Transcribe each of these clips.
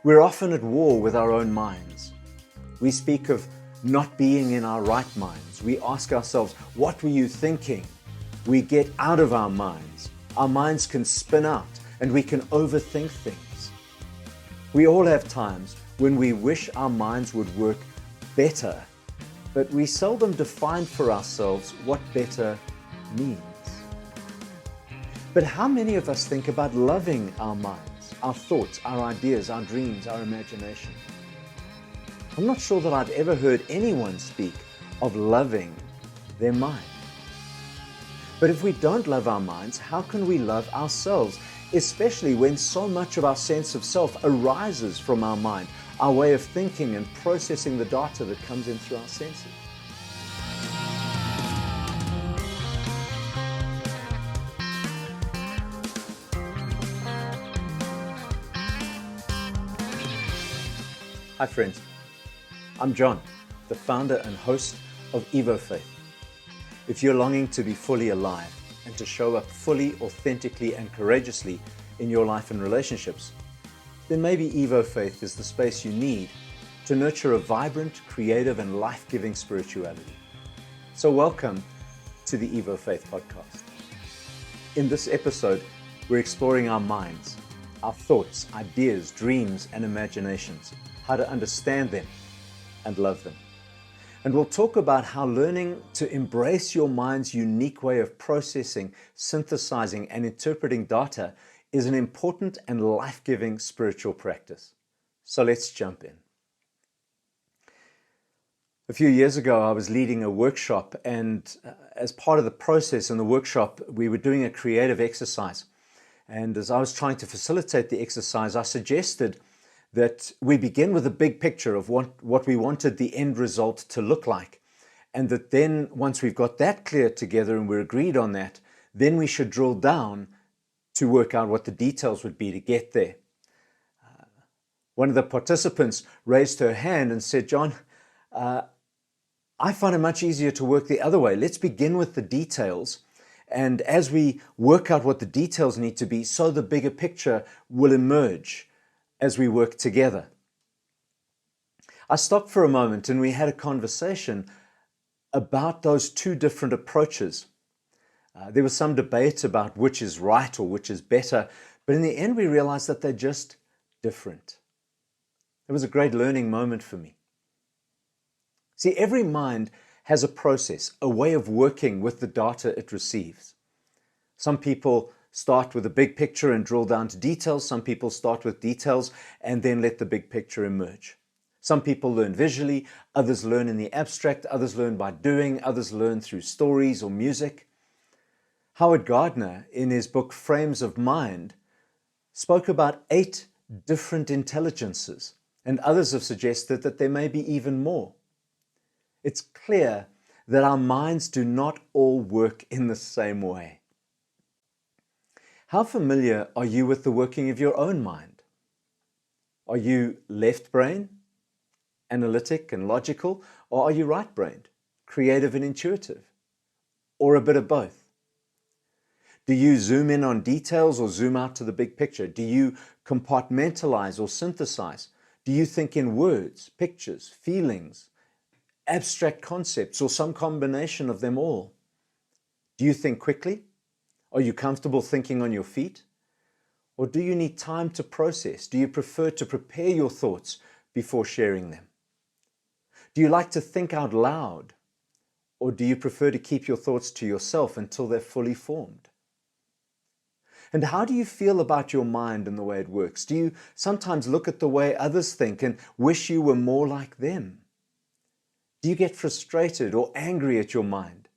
We're often at war with our own minds. We speak of not being in our right minds. We ask ourselves, what were you thinking? We get out of our minds. Our minds can spin out and we can overthink things. We all have times when we wish our minds would work better, but we seldom define for ourselves what better means. But how many of us think about loving our minds, our thoughts, our ideas, our dreams, our imagination? I'm not sure that I've ever heard anyone speak of loving their mind. But if we don't love our minds, how can we love ourselves, especially when so much of our sense of self arises from our mind, our way of thinking and processing the data that comes in through our senses? Hi friends, I'm John, the founder and host of EvoFaith. If you're longing to be fully alive and to show up fully, authentically and courageously in your life and relationships, then maybe EvoFaith is the space you need to nurture a vibrant, creative and life-giving spirituality. So welcome to the EvoFaith podcast. In this episode, we're exploring our minds, our thoughts, ideas, dreams and imaginations, how to understand them and love them. And we'll talk about how learning to embrace your mind's unique way of processing, synthesizing, and interpreting data is an important and life-giving spiritual practice. So let's jump in. A few years ago, I was leading a workshop, and as part of the process in the workshop, we were doing a creative exercise. And as I was trying to facilitate the exercise, I suggested that we begin with a big picture of what we wanted the end result to look like. And that then once we've got that clear together and we're agreed on that, then we should drill down to work out what the details would be to get there. One of the participants raised her hand and said, John, I find it much easier to work the other way. Let's begin with the details. And as we work out what the details need to be, so the bigger picture will emerge as we work together. I stopped for a moment and we had a conversation about those two different approaches. There was some debate about which is right or which is better, but in the end we realized that they're just different. It was a great learning moment for me. See, every mind has a process, a way of working with the data it receives. Some people start with a big picture and drill down to details. Some people start with details and then let the big picture emerge. Some people learn visually, others learn in the abstract, others learn by doing, others learn through stories or music. Howard Gardner, in his book Frames of Mind, spoke about 8 different intelligences, and others have suggested that there may be even more. It's clear that our minds do not all work in the same way. How familiar are you with the working of your own mind? Are you left-brained, analytic and logical, or are you right-brained, creative and intuitive, or a bit of both? Do you zoom in on details or zoom out to the big picture? Do you compartmentalize or synthesize? Do you think in words, pictures, feelings, abstract concepts, or some combination of them all? Do you think quickly? Are you comfortable thinking on your feet? Or do you need time to process? Do you prefer to prepare your thoughts before sharing them? Do you like to think out loud? Or do you prefer to keep your thoughts to yourself until they're fully formed? And how do you feel about your mind and the way it works? Do you sometimes look at the way others think and wish you were more like them? Do you get frustrated or angry at your mind?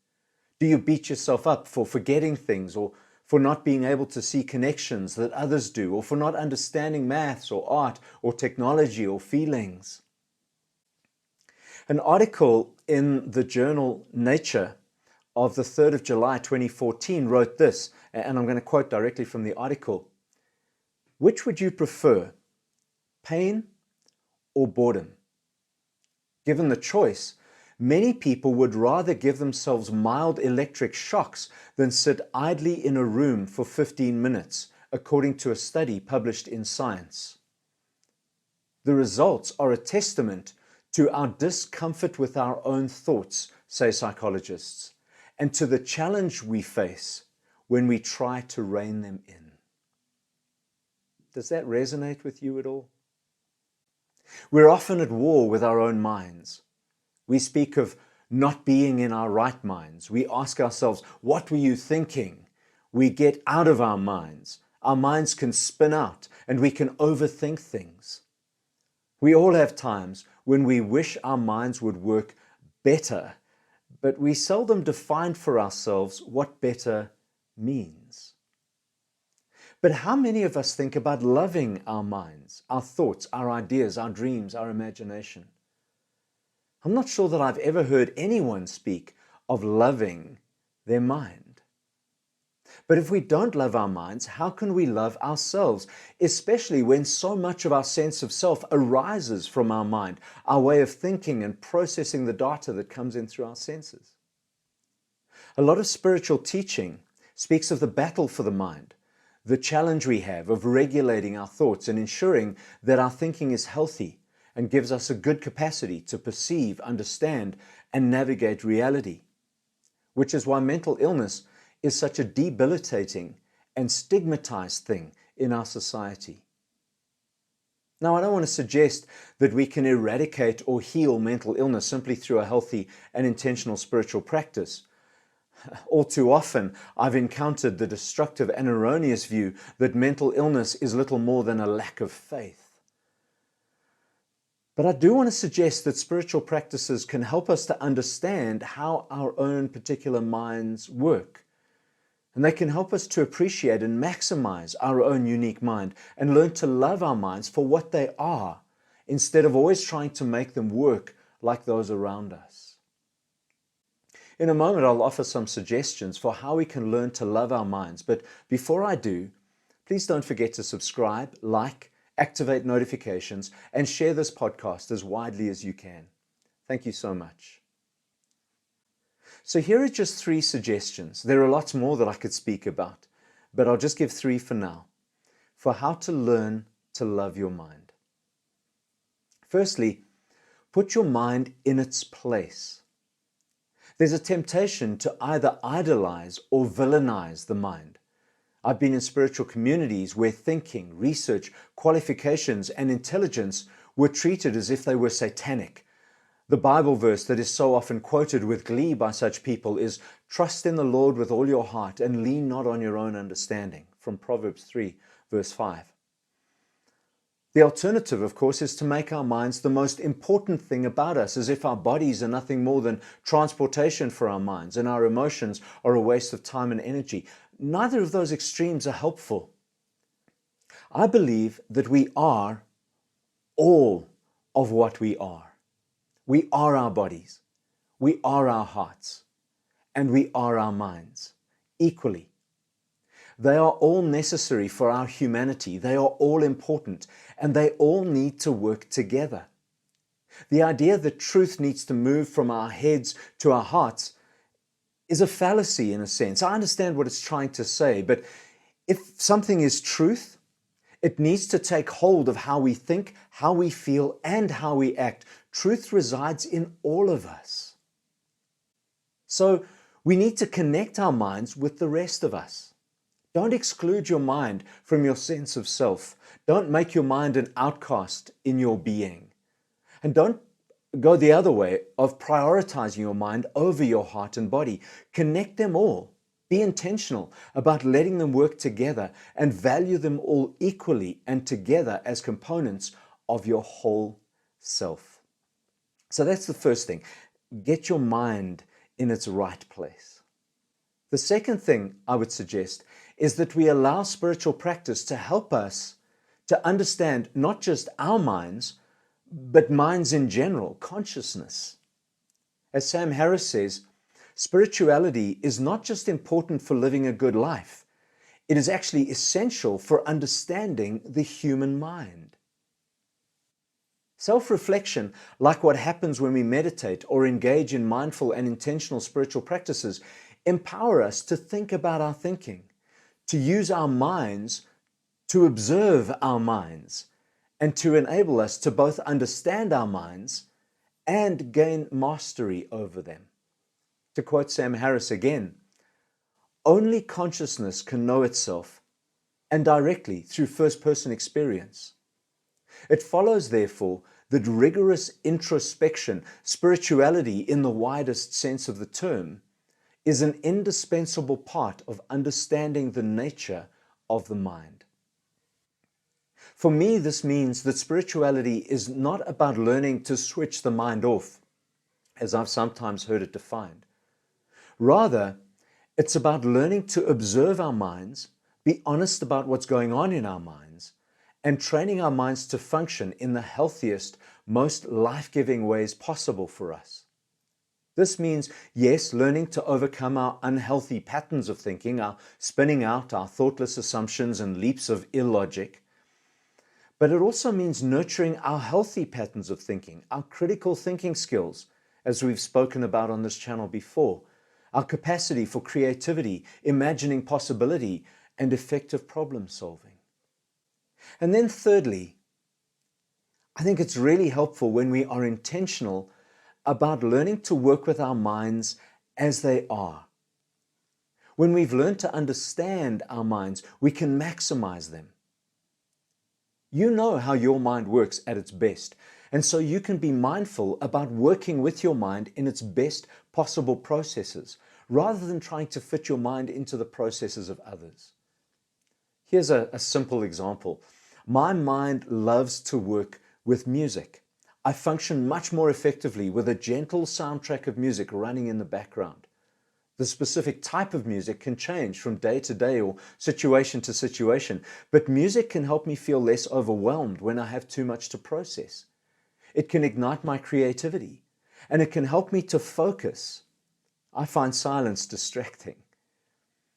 Do you beat yourself up for forgetting things, or for not being able to see connections that others do, or for not understanding maths or art or technology or feelings? An article in the journal Nature of the 3rd of July 2014 wrote this, and I'm going to quote directly from the article. Which would you prefer, pain or boredom? Given the choice, many people would rather give themselves mild electric shocks than sit idly in a room for 15 minutes, according to a study published in Science. The results are a testament to our discomfort with our own thoughts, say psychologists, and to the challenge we face when we try to rein them in. Does that resonate with you at all? We're often at war with our own minds. We speak of not being in our right minds. We ask ourselves, what were you thinking? We get out of our minds. Our minds can spin out and we can overthink things. We all have times when we wish our minds would work better, but we seldom define for ourselves what better means. But how many of us think about loving our minds, our thoughts, our ideas, our dreams, our imagination? I'm not sure that I've ever heard anyone speak of loving their mind. But if we don't love our minds, how can we love ourselves, especially when so much of our sense of self arises from our mind, our way of thinking and processing the data that comes in through our senses? A lot of spiritual teaching speaks of the battle for the mind, the challenge we have of regulating our thoughts and ensuring that our thinking is healthy and gives us a good capacity to perceive, understand, and navigate reality, which is why mental illness is such a debilitating and stigmatized thing in our society. Now, I don't want to suggest that we can eradicate or heal mental illness simply through a healthy and intentional spiritual practice. All too often, I've encountered the destructive and erroneous view that mental illness is little more than a lack of faith. But I do want to suggest that spiritual practices can help us to understand how our own particular minds work. And they can help us to appreciate and maximize our own unique mind and learn to love our minds for what they are, instead of always trying to make them work like those around us. In a moment, I'll offer some suggestions for how we can learn to love our minds. But before I do, please don't forget to subscribe, like, activate notifications, and share this podcast as widely as you can. Thank you so much. So here are just 3 suggestions. There are lots more that I could speak about, but I'll just give 3 for now, for how to learn to love your mind. Firstly, put your mind in its place. There's a temptation to either idolize or villainize the mind. I've been in spiritual communities where thinking, research, qualifications, and intelligence were treated as if they were satanic. The Bible verse that is so often quoted with glee by such people is, "Trust in the Lord with all your heart and lean not on your own understanding," from Proverbs 3, verse 5. The alternative, of course, is to make our minds the most important thing about us, as if our bodies are nothing more than transportation for our minds and our emotions are a waste of time and energy. Neither of those extremes are helpful. I believe that we are all of what we are. We are our bodies, we are our hearts, and we are our minds, equally. They are all necessary for our humanity. They are all important, and they all need to work together. The idea that truth needs to move from our heads to our hearts is a fallacy in a sense. I understand what it's trying to say, but if something is truth, it needs to take hold of how we think, how we feel, and how we act. Truth resides in all of us. So we need to connect our minds with the rest of us. Don't exclude your mind from your sense of self. Don't make your mind an outcast in your being. And don't go the other way of prioritizing your mind over your heart and body. Connect them all. Be intentional about letting them work together and value them all equally and together as components of your whole self. So that's the first thing. Get your mind in its right place. The second thing I would suggest is that we allow spiritual practice to help us to understand not just our minds, but minds in general, consciousness. As Sam Harris says, spirituality is not just important for living a good life, it is actually essential for understanding the human mind. Self-reflection, like what happens when we meditate or engage in mindful and intentional spiritual practices, empower us to think about our thinking, to use our minds to observe our minds, and to enable us to both understand our minds and gain mastery over them. To quote Sam Harris again, only consciousness can know itself, and directly through first-person experience. It follows, therefore, that rigorous introspection, spirituality in the widest sense of the term, is an indispensable part of understanding the nature of the mind. For me, this means that spirituality is not about learning to switch the mind off, as I've sometimes heard it defined. Rather, it's about learning to observe our minds, be honest about what's going on in our minds, and training our minds to function in the healthiest, most life-giving ways possible for us. This means, yes, learning to overcome our unhealthy patterns of thinking, our spinning out, our thoughtless assumptions and leaps of illogic. But it also means nurturing our healthy patterns of thinking, our critical thinking skills, as we've spoken about on this channel before, our capacity for creativity, imagining possibility, and effective problem solving. And then thirdly, I think it's really helpful when we are intentional about learning to work with our minds as they are. When we've learned to understand our minds, we can maximize them. You know how your mind works at its best, and so you can be mindful about working with your mind in its best possible processes, rather than trying to fit your mind into the processes of others. Here's a simple example. My mind loves to work with music. I function much more effectively with a gentle soundtrack of music running in the background. The specific type of music can change from day to day or situation to situation, but music can help me feel less overwhelmed when I have too much to process. It can ignite my creativity, and it can help me to focus. I find silence distracting.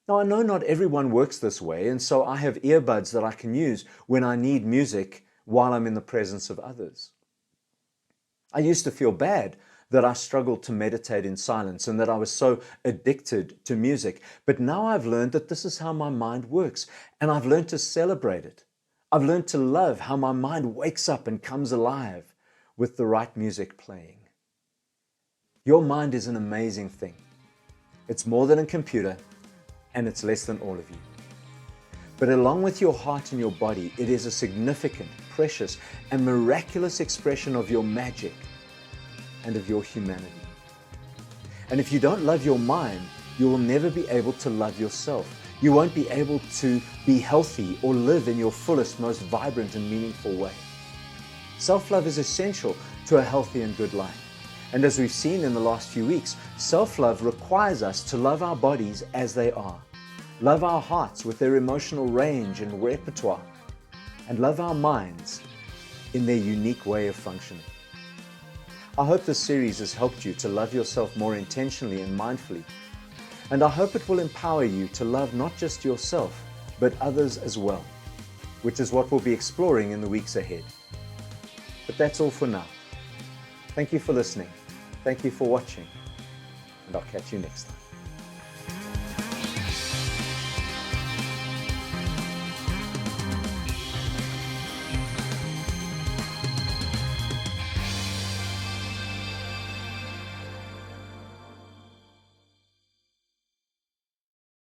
Now, I know not everyone works this way, and so I have earbuds that I can use when I need music while I'm in the presence of others. I used to feel bad that I struggled to meditate in silence and that I was so addicted to music, but now I've learned that this is how my mind works, and I've learned to celebrate it. I've learned to love how my mind wakes up and comes alive with the right music playing. Your mind is an amazing thing. It's more than a computer, and it's less than all of you. But along with your heart and your body, it is a significant, precious, and miraculous expression of your magic and of your humanity. And if you don't love your mind, you will never be able to love yourself. You won't be able to be healthy or live in your fullest, most vibrant and meaningful way. Self-love is essential to a healthy and good life. And as we've seen in the last few weeks, self-love requires us to love our bodies as they are, love our hearts with their emotional range and repertoire, and love our minds in their unique way of functioning. I hope this series has helped you to love yourself more intentionally and mindfully, and I hope it will empower you to love not just yourself, but others as well, which is what we'll be exploring in the weeks ahead. But that's all for now. Thank you for listening. Thank you for watching, and I'll catch you next time.